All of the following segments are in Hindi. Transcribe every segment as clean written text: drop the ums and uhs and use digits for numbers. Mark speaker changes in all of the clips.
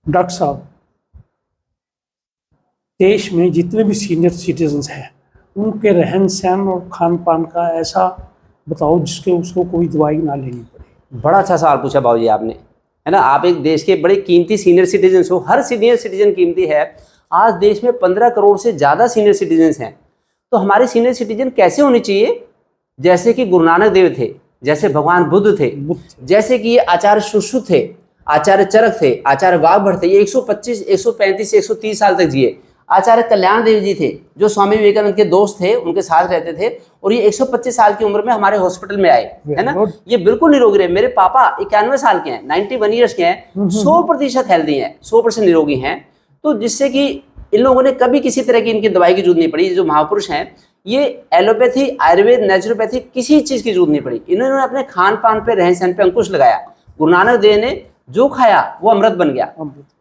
Speaker 1: डॉक्टर साहब, देश में जितने भी सीनियर सिटीजन्स हैं उनके रहन सहन और खान पान का ऐसा बताओ जिसके उसको कोई दवाई ना लेनी पड़े।
Speaker 2: बड़ा अच्छा सवाल पूछा बाबूजी आपने, है ना। आप एक देश के बड़े कीमती सीनियर सिटीजन हो, हर सीनियर सिटीजन कीमती है। आज देश में 15 करोड़ से ज़्यादा सीनियर सिटीजन्स हैं। तो हमारे सीनियर सिटीजन कैसे होने चाहिए? जैसे कि गुरु नानक देव थे, जैसे भगवान बुद्ध थे, जैसे कि ये आचार्य सुश्रुत थे, आचार्य चरक थे, आचार्य वाघभट थे। ये 125, 135, 130 साल तक जिए। आचार्य कल्याण देव जी थे जो स्वामी विवेकानंद के दोस्त थे, उनके साथ रहते थे, और ये 125 साल की उम्र में हमारे हॉस्पिटल में आए, है ना। ये बिल्कुल निरोगी रहे। मेरे पापा 91 साल के हैं, 91 ईयर्स के हैं, 100% हेल्दी हैं, 100% निरोगी हैं। तो जिससे कि इन लोगों ने कभी किसी तरह की इनकी दवाई की जरूरत नहीं पड़ी। जो महापुरुष हैं, ये एलोपैथी, आयुर्वेद, नेचुरोपैथी, किसी चीज की जरूरत नहीं पड़ी। इन्होंने अपने खान पान पे, रहन सहन पे अंकुश लगाया। गुरु नानक देव ने जो खाया वो अमृत बन गया।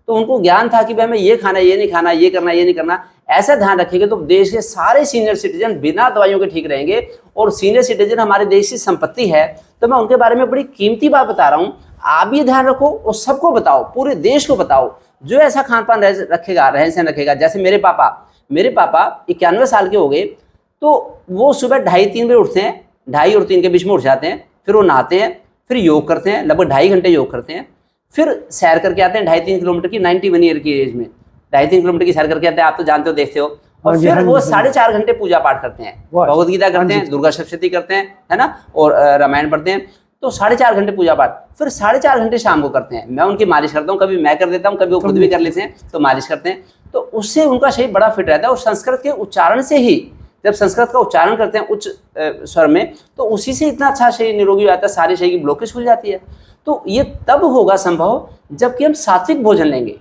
Speaker 2: तो उनको ज्ञान था कि भाई हमें ये खाना, ये नहीं खाना, ये करना, ये नहीं करना। ऐसा ध्यान रखेंगे तो देश के सारे सीनियर सिटीजन बिना दवाइयों के ठीक रहेंगे। और सीनियर सिटीजन हमारे देश की संपत्ति है, तो मैं उनके बारे में बड़ी कीमती बात बता रहा हूँ। आप ये ध्यान रखो और सबको बताओ, पूरे देश को बताओ। जो ऐसा खान पान रखेगा, रहन सहन रखेगा, जैसे मेरे पापा 91 साल के हो गए, तो वो सुबह 2:30-3 बजे उठते हैं, 2:30 और 3 के बीच में उठ जाते हैं। फिर वो नहाते हैं, फिर योग करते हैं, लगभग 2.5 घंटे योग करते हैं। फिर सैर करके आते हैं 2.5-3 किलोमीटर की, 91 ईयर की एज में 2.5-3 किलोमीटर की सैर करके आते हैं। आप तो जानते हो, देखते हो। और फिर वो 4.5 घंटे पूजा पाठ करते हैं, भगवद गीता करते हैं, दुर्गा सप्तशती करते हैं, है ना, और रामायण पढ़ते हैं। तो 4.5 घंटे पूजा पाठ, फिर 4.5 घंटे शाम को करते हैं। मैं उनकी मालिश करता हूँ, कभी मैं कर देता हूँ, कभी वो खुद भी कर लेते हैं, तो मालिश करते हैं। तो उससे उनका शरीर बड़ा फिट रहता है। और संस्कृत के उच्चारण से ही, जब संस्कृत का उच्चारण करते हैं उच्च स्वर में, तो उसी से इतना अच्छा शरीर निरोगी हो जाता है, सारे शरीर की ब्लॉकेज खुल जाती है। तो ये तब होगा संभव जबकि हम सात्विक भोजन लेंगे।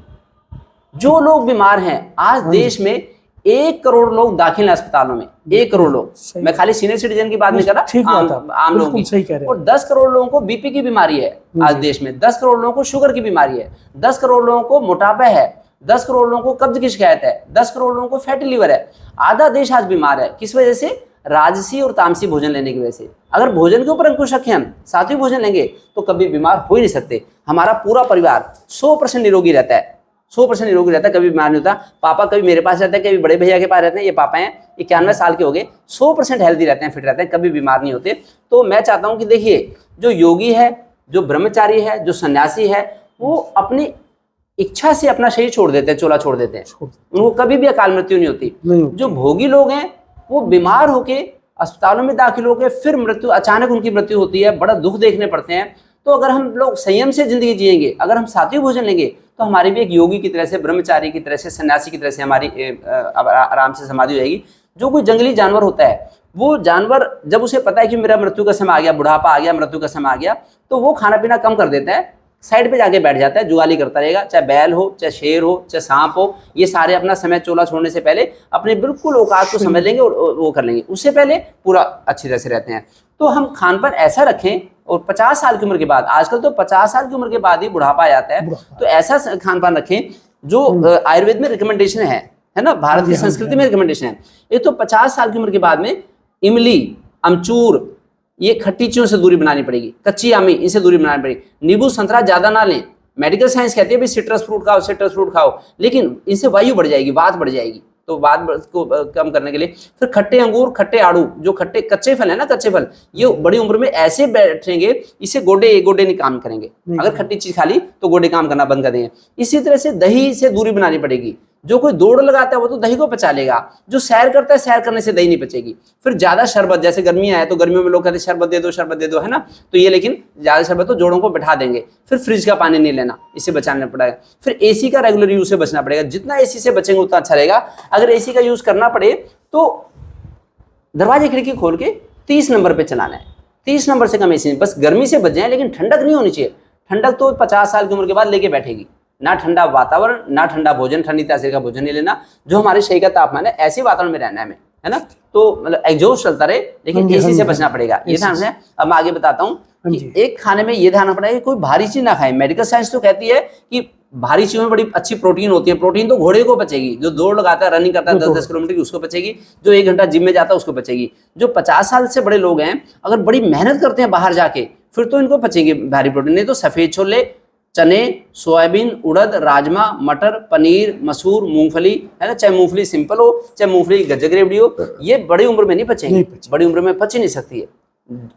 Speaker 2: जो लोग बीमार हैं, आज देश में 1 करोड़ लोग दाखिल हैं अस्पतालों में, 1 करोड़ लोग। मैं खाली सीनियर सिटीजन की बात नहीं कर रहा, आम लोगों की। और 10 करोड़ लोगों को बीपी की बीमारी है आज देश में, 10 करोड़ लोगों को शुगर की बीमारी है, 10 करोड़ लोगों को मोटापा है, 10 करोड़ लोगों को कब्ज की शिकायत है, 10 करोड़ लोगों को फैटी लिवर है। आधा देश आज बीमार है। किस वजह से? राजसी और तामसी भोजन लेने की वजह से। अगर भोजन के ऊपर अंकुश रखें, हम सात्विक भोजन लेंगे, तो कभी बीमार हो ही नहीं सकते। हमारा पूरा परिवार 100% निरोगी रहता है, 100% निरोगी रहता है, कभी बीमार नहीं होता। पापा कभी मेरे पास रहते हैं, कभी बड़े भैया के पास रहते हैं। ये पापा हैं, 91 साल के हो गए, 100% हेल्दी रहते हैं, फिट रहते हैं, कभी बीमार नहीं होते। तो मैं चाहता हूं कि देखिए, जो योगी है, जो ब्रह्मचारी है, जो सन्यासी है, वो अपनी इच्छा से अपना शरीर छोड़ देते हैं, चोला छोड़ देते हैं, उनको कभी भी अकाल मृत्यु नहीं होती। जो भोगी लोग हैं, वो बीमार होके अस्पतालों में दाखिल होकर फिर मृत्यु, अचानक उनकी मृत्यु होती है, बड़ा दुख देखने पड़ते हैं। तो अगर हम लोग संयम से जिंदगी जिएंगे, अगर हम सात्विक भोजन लेंगे, तो हमारी भी एक योगी की तरह से, ब्रह्मचारी की तरह से, सन्यासी की तरह से हमारी आराम से समाधि हो जाएगी। जो कोई जंगली जानवर होता है, वो जानवर जब उसे पता है कि मेरा मृत्यु का समय आ गया, बुढ़ापा आ गया, मृत्यु का समय आ गया, तो वो खाना पीना कम कर देता है, साइड पे जाके बैठ जाता है, जुगाली करता रहेगा। चाहे बैल हो, चाहे शेर हो, चाहे सांप हो, ये सारे अपना समय चोला छोड़ने से पहले अपने बिल्कुल औकात को समझ लेंगे और वो कर लेंगे। उससे पहले पूरा अच्छी तरह से रहते हैं। तो हम खान पान ऐसा रखें। और 50 साल की उम्र के बाद, आजकल तो 50 साल की उम्र के बाद ही बुढ़ापा आ जाता है, तो ऐसा खान पान रखें जो आयुर्वेद में रिकमेंडेशन है ना, भारत की संस्कृति में रिकमेंडेशन है। ये तो 50 साल की उम्र के बाद में इमली, अमचूर, ये खट्टी चीजों से दूरी बनानी पड़ेगी, कच्ची आमी, इनसे दूरी बनानी पड़ेगी। नींबू संतरा ज्यादा ना लें। मेडिकल साइंस कहती है भी सिट्रस फ्रूट खाओ, सिट्रस फ्रूट खाओ, लेकिन इनसे वायु बढ़ जाएगी, वात बढ़ जाएगी। तो वात को कम करने के लिए फिर खट्टे अंगूर, खट्टे आड़ू, जो खट्टे कच्चे फल है ना, कच्चे फल, ये बड़ी उम्र में ऐसे बैठेंगे, इससे गोडे नहीं काम करेंगे। अगर खट्टी चीज खा ली तो गोडे काम करना बंद कर देंगे। इसी तरह से दही से दूरी बनानी पड़ेगी। जो कोई दौड़ लगाता है वो तो दही को पचा लेगा, जो सैर करता है, सैर करने से दही नहीं पचेगी। फिर ज्यादा शरबत, जैसे गर्मियां है तो गर्मियों में लोग कहते हैं शरबत दे दो, है ना, तो ये, लेकिन ज्यादा शरबत तो जोड़ों को बैठा देंगे। फिर फ्रिज का पानी नहीं लेना, इससे बचाना पड़ेगा। फिर एसी का रेगुलर यूज से बचना पड़ेगा। जितना एसी से बचेंगे उतना अच्छा रहेगा। अगर एसी का यूज करना पड़े तो दरवाजे खिड़की खोल के 30 नंबर पे चलाना है, 30 नंबर से कम एसी, बस गर्मी से बच जाए, लेकिन ठंडक नहीं होनी चाहिए। ठंडक तो 50 साल की उम्र के बाद लेके बैठेगी। ना ठंडा वातावरण, ना ठंडा भोजन, ठंडी तासीर का भोजन नहीं लेना। जो हमारे शरीर का तापमान है, ऐसे वातावरण में रहना है ना। तो मतलब एग्जॉस्ट चलता रहे, लेकिन एसी से बचना पड़ेगा, ये ध्यान है। अब मैं आगे बताता हूँ कि एक खाने में ये ध्यान रखना पड़ेगा कि कोई भारी चीज ना खाए। मेडिकल साइंस तो कहती है कि भारी चीजों में बड़ी अच्छी प्रोटीन होती है। प्रोटीन तो घोड़े को बचेगी, जो दौड़ लगाता है, रनिंग करता है 10-10 किलोमीटर की, उसको बचेगी। जो 1 घंटा जिम में जाता है उसको बचेगी। जो 50 साल से बड़े लोग हैं, अगर बड़ी मेहनत करते हैं बाहर जाके, फिर तो इनको बचेगी भारी प्रोटीन। नहीं तो सफेद छोले, चने, सोयाबीन, उड़द, राजमा, मटर, पनीर, मसूर, मूंगफली, है ना, चाहे मूंगफली सिंपल हो चाहे मूंगफली गज्जक रेवड़ी हो, ये बड़ी उम्र में नहीं पचेंगी, बड़ी उम्र में पच ही नहीं सकती है।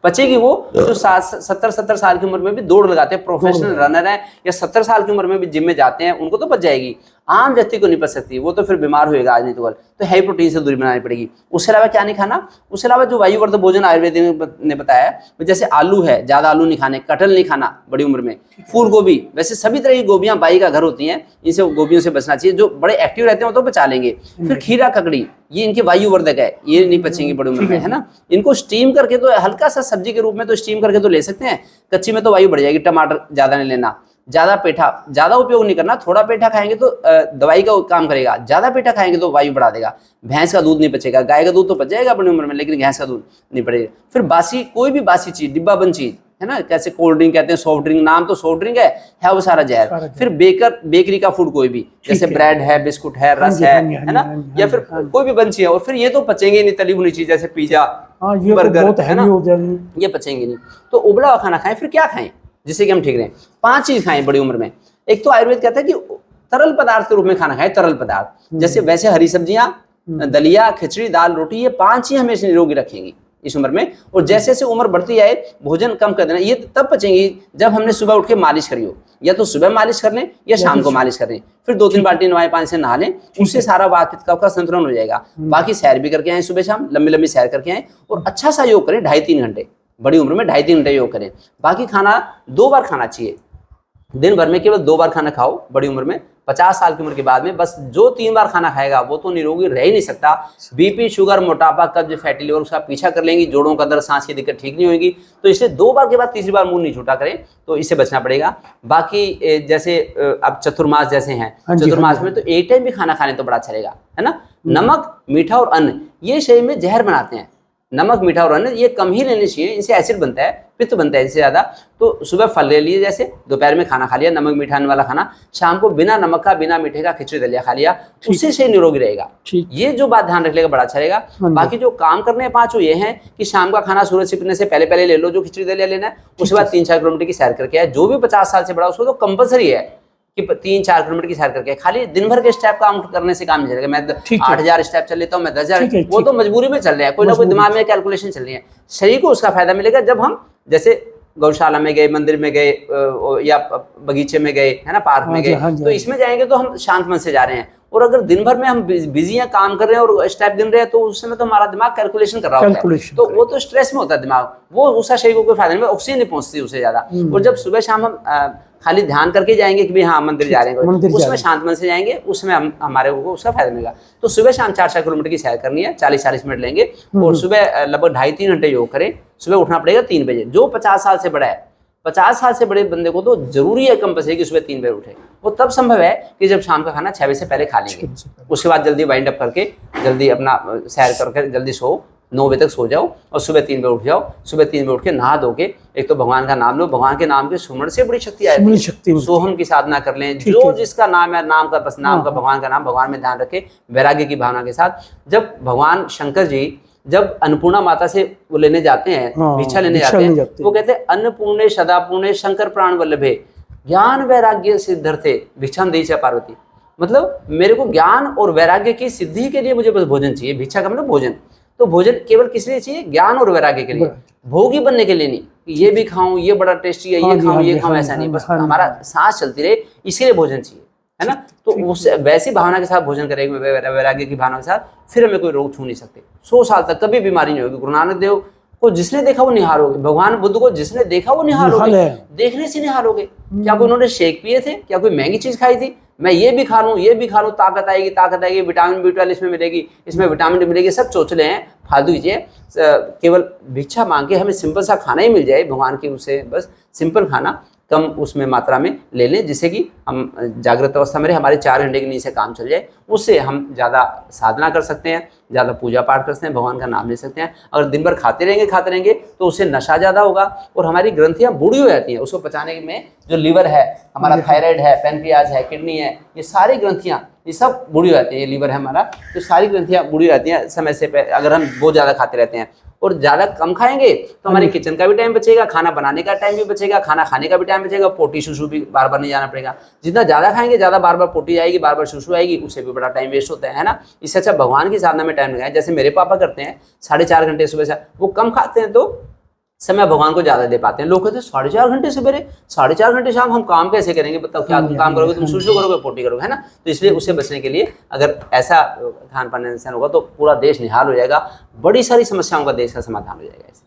Speaker 2: पचेगी वो जो 70 साल की उम्र में भी दौड़ लगाते हैं, प्रोफेशनल रनर हैं, या 70 साल की उम्र में भी जिम में जाते हैं, उनको तो पच जाएगी। आम व्यक्ति को नहीं पच सकती, वो तो फिर बीमार होएगा आज नहीं तो कल। तो हाई प्रोटीन से दूरी बनानी पड़ेगी। उसके अलावा क्या नहीं खाना, उसके अलावा जो वायुवर्धक भोजन आयुर्वेद ने बताया है, जैसे आलू है, ज्यादा आलू नहीं खाने, कटहल नहीं खाना बड़ी उम्र में, फूल गोभी, वैसे सभी तरह की गोभियां बाई का घर होती हैं, इनसे गोभियों से बचना चाहिए। जो बड़े एक्टिव रहते हैं वो तो बचा लेंगे। फिर खीरा, ककड़ी, ये इनके वायुवर्धक है, ये नहीं पचेंगे बड़ी उम्र में, है ना। इनको स्टीम करके तो हल्का सा सब्जी के रूप में तो स्टीम करके तो ले सकते हैं, कच्ची में तो वायु बढ़ जाएगी। टमाटर ज्यादा नहीं लेना, ज्यादा पेठा ज्यादा उपयोग नहीं करना, थोड़ा पेठा खाएंगे तो दवाई का काम करेगा, ज्यादा पेठा खाएंगे तो वायु बढ़ा देगा। भैंस का दूध नहीं पचेगा, गाय का दूध तो पच जाएगा बड़ी उम्र में, लेकिन भैंस का दूध नहीं पड़ेगा। फिर बासी, कोई भी बासी चीज, डिब्बा बंद चीज, है ना, कैसे कोल्ड ड्रिंक कहते हैं, सॉफ्ट ड्रिंक, नाम तो सॉफ्ट ड्रिंक है वो सारा जहर। फिर बेकरी का फूड कोई भी, जैसे ब्रेड है, बिस्कुट है, रस है ना, या फिर कोई भी बंद चीज है। और फिर ये तो पचेंगे नहीं, तली भुनी चीज जैसे पिज्जा, बर्गर, है ना, ये पचेंगे नहीं। तो उबला हुआ खाना खाएं। फिर क्या खाएं जिससे कि हम ठीक रहें? 5 चीज खाएं बड़ी उम्र में। एक तो आयुर्वेद कहता है कि तरल पदार्थ के रूप में खाना खाएं, तरल पदार्थ, जैसे वैसे हरी सब्जियां, दलिया, खिचड़ी, दाल, रोटी, ये 5 ही हमें निरोगी रखेंगी इस उम्र में। और जैसे जैसे उम्र बढ़ती जाए भोजन कम कर देना। ये तब पचेंगी जब हमने सुबह उठ के मालिश करी हो, या तो सुबह मालिश कर लें या शाम को मालिश कर लें। फिर 2-3 बाल्टी नवाए पानी से नहा लें, उससे सारा वात पित्त का संतुलन हो जाएगा। बाकी सैर भी करके आए, सुबह शाम लंबी लंबी सैर करके आए, और अच्छा सा योग करें 2.5-3 घंटे, बड़ी उम्र में 2.5-3 घंटे योग करें। बाकी खाना 2 बार खाना चाहिए दिन भर में, केवल 2 बार खाना खाओ बड़ी उम्र में। 50 साल की उम्र के बाद में बस जो 3 बार खाना खाएगा वो तो निरोगी रह ही नहीं सकता। बीपी, शुगर, मोटापा, कब्ज, फैटी लिवर उसका पीछा कर लेंगी, जोड़ों का दर्द, सांस की दिक्कत ठीक नहीं होगी। तो इसलिए 2 बार के बाद तीसरी बार मुंह नहीं छूटा करें, तो इससे बचना पड़ेगा। बाकी जैसे अब चतुर्मास जैसे हैं, चतुर्मास में तो एक टाइम भी खाना खाने तो बड़ा अच्छा रहेगा, है ना। नमक, मीठा और अन्न ये शरीर में जहर बनाते हैं। नमक, मीठा और अन्न ये कम ही लेने चाहिए, इनसे एसिड बनता है, पित्त बनता है इससे ज्यादा। तो सुबह फल ले लिए, जैसे दोपहर में खाना खा लिया नमक मीठा अन्न वाला खाना, शाम को बिना नमक का, बिना मीठे का खिचड़ी दलिया खा लिया, उससे शरीर निरोगी रहेगा। ये जो बात ध्यान रख लेगा बड़ा अच्छा रहेगा। बाकी जो काम करने हैं 5 ये हैं कि शाम का खाना सूरज छिपने से पहले ले लो, जो खिचड़ी दलिया लेना है। उसके बाद 3-4 किलोमीटर की सैर करके आए। जो भी 50 साल से बड़ा उसको तो कंपलसरी है कि 3-4 किलोमीटर की सैर करके, खाली दिन भर के स्टेप काम करने से काम नहीं चलेगा। मैं 8,000 स्टेप चल लेता हूँ, मैं 10,000, वो तो मजबूरी में चल रहे हैं, कोई ना कोई दिमाग में कैलकुलेशन चल रही है। शरीर को उसका फायदा मिलेगा जब हम जैसे गौशाला में गए, मंदिर में गए, या बगीचे में गए, है ना, पार्क में गए, तो इसमें जाएंगे तो हम शांत मन से जा रहे हैं। और अगर दिन भर में हम बिजी हैं, काम कर रहे हैं और स्टेप गिन रहे हैं, तो उस समय तो हमारा दिमाग कैलकुलेशन कर रहा होता है, तो वो तो स्ट्रेस में होता है दिमाग, वो उसका शरीर को कोई फायदा नहीं, ऑक्सीजन नहीं पहुंचती उससे ज्यादा। और जब सुबह शाम हम खाली ध्यान करके जाएंगे कि भाई हाँ मंदिर जा रहे हैं, उसमें शांत मन से जाएंगे, उसमें हमारे को उसका फायदा मिलेगा। तो सुबह शाम 4-4 किलोमीटर की सैर करनी है, 40-40 मिनट लेंगे, और सुबह लगभग 2.5-3 घंटे योग करें। सुबह उठना पड़ेगा 3 बजे। जो 50 साल से बड़ा है, 50 साल से बड़े बंदे को तो जरूरी है कंपल्सरी कि सुबह 3 बजे उठे। वो तब संभव है कि जब शाम का खाना 6 बजे से पहले खा लेंगे, उसके बाद जल्दी वाइंड अप करके जल्दी अपना सैर करके जल्दी सो, 9 बजे तक सो जाओ, और सुबह 3 बजे उठ जाओ। सुबह 3 बजे उठ के नहा धो के एक तो भगवान का नाम लो, भगवान के नाम के सुमरण से बड़ी शक्ति आती है। सोहम की साधना कर लें, जो जिसका नाम है, नाम का बस नाम का, भगवान का नाम, भगवान में ध्यान रखे वैराग्य की भावना के साथ। जब भगवान शंकर जी जब अन्नपूर्णा माता से वो लेने जाते हैं, भिक्षा लेने जाते हैं, वो कहते हैं अन्नपूर्णे सदापूर्णे शंकर प्राण वल्लभे ज्ञान वैराग्य सिद्धर्थे भिक्षाम देहि पार्वती। मतलब मेरे को ज्ञान और वैराग्य की सिद्धि के लिए मुझे बस भोजन चाहिए। भिक्षा का मतलब भोजन। तो भोजन केवल किस लिए चाहिए? ज्ञान और वैराग्य के लिए, भोगी बनने के लिए नहीं। ये भी खाऊं, ये बड़ा टेस्टी है, ये खाऊं, ये खाऊं, ऐसा नहीं। बस हमारा सांस चलती रहे, इसके लिए भोजन चाहिए, है ना। तो उस वैसी भावना के साथ भोजन करेंगे, वैराग्य की भावना के साथ, फिर हमें कोई रोग छू नहीं सकते। 100 साल तक कभी बीमारी नहीं होगी। गुरु नानक देव को जिसने देखा वो निहारोगे, भगवान बुद्ध को जिसने देखा वो निहारोगे, देखने से निहारोगे। क्या कोई उन्होंने शेक पिए थे? क्या कोई महंगी चीज खाई थी? मैं ये भी खा लूं, ये भी खा लूं, ताकत आएगी, ताकत आएगी, विटामिन B12 इसमें मिलेगी, इसमें विटामिन डी मिलेगी, सब चोचले हैं, फालतू कीजिए। केवल भिक्षा मांग के हमें सिंपल सा खाना ही मिल जाए भगवान की, उसे बस सिंपल खाना कम उसमें मात्रा में ले लें, जिससे कि हम जागृत अवस्था में हमारे 4 घंटे की नींद से काम चल जाए। उससे हम ज़्यादा साधना कर सकते हैं, ज़्यादा पूजा पाठ कर सकते हैं, भगवान का नाम ले सकते हैं। अगर दिन भर खाते रहेंगे तो उससे नशा ज़्यादा होगा और हमारी ग्रंथियाँ बूढ़ी हो जाती हैं। उसको पचाने में जो लिवर है, हमारा थायराइड है, पैनक्रियाज है, किडनी है, ये सारी ग्रंथियाँ ये सब बूढ़ी हो जाती है। ये लीवर है हमारा, तो सारी ग्रंथियाँ बूढ़ी हो जाती हैं समय से, अगर हम बहुत ज़्यादा खाते रहते हैं। और ज़्यादा कम खाएंगे तो हमारे किचन का भी टाइम बचेगा, खाना बनाने का टाइम भी बचेगा, खाना खाने का भी टाइम बचेगा, पोटी सुसु भी बार बार नहीं जाना पड़ेगा। जितना ज़्यादा खाएंगे ज़्यादा बार बार पोटी आएगी, बार बार सुसु आएगी, उससे भी बड़ा टाइम वेस्ट होता है ना। इससे अच्छा भगवान की साधना में टाइम लगाएं। जैसे मेरे पापा करते हैं 4.5 घंटे सुबह से, वो कम खाते हैं तो समय भगवान को ज़्यादा दे पाते हैं। लोग कहते हैं 4.5 घंटे सवेरे 4.5 घंटे शाम, हम काम कैसे करेंगे? बताओ क्या तुम काम करोगे? तुम सुसु करोगे, पोटी करोगे, है ना। तो इसलिए उससे बचने के लिए अगर ऐसा खान पान इंसान होगा तो पूरा देश निहाल हो जाएगा, बड़ी सारी समस्याओं का देश का समाधान हो जाएगा इससे।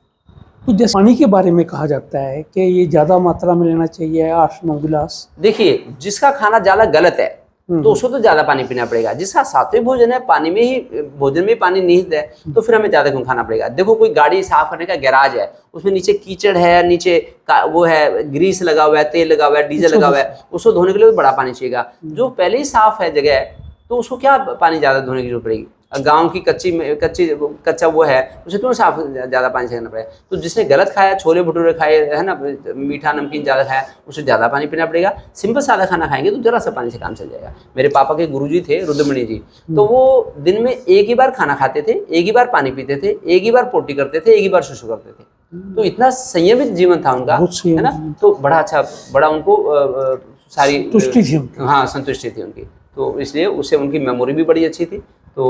Speaker 1: तो जैसे पानी के बारे में कहा जाता है कि ये ज़्यादा मात्रा में लेना चाहिए, 8-9 गिलास।
Speaker 2: देखिए, जिसका खाना ज़्यादा गलत है तो उसको तो ज़्यादा पानी पीना पड़ेगा। जिसका सात्विक भोजन है, पानी में ही भोजन में पानी निहित है, तो फिर हमें ज़्यादा क्यों खाना पड़ेगा? देखो, कोई गाड़ी साफ करने का गैराज है, उसमें नीचे कीचड़ है, नीचे वो है ग्रीस लगा हुआ है, तेल लगा हुआ है, डीजल लगा हुआ है, उसको धोने के लिए तो बड़ा पानी चाहिएगा। जो पहले ही साफ है जगह, तो उसको क्या पानी ज़्यादा धोने की जरूरत पड़ेगी? गांव की कच्चा वो है, उसे क्यों साफ ज़्यादा पानी से करना पड़ेगा? तो जिसने गलत खाया, छोले भटूरे खाए, है ना, मीठा नमकीन ज़्यादा खाया, उसे ज़्यादा पानी पीना पड़ेगा। सिंपल सादा खाना खाएंगे तो जरा सा पानी से काम चल जाएगा। मेरे पापा के गुरुजी थे रुद्रमणि जी, तो वो दिन में एक ही बार खाना खाते थे, एक ही बार पानी पीते थे, एक ही बार पोटी करते थे, एक ही बार सुसु करते थे। तो इतना संयमित जीवन था उनका, है ना। तो बड़ा अच्छा, बड़ा उनको सारी
Speaker 1: तुष्टि थी उनकी।
Speaker 2: हाँ, संतुष्टि थी उनकी। तो इसलिए उससे उनकी मेमोरी भी बड़ी अच्छी थी। तो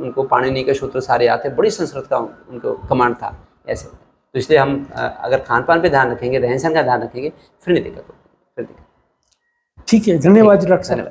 Speaker 2: उनको पाणिनि के सूत्र सारे आते, बड़ी संस्कृत का उनको कमांड था ऐसे। तो इसलिए हम अगर खान पान पे ध्यान रखेंगे, रहन सहन का ध्यान रखेंगे, फिर नहीं दिक्कत होगी, फिर दिक्कत।
Speaker 1: ठीक है, धन्यवाद डॉक्टर साहब।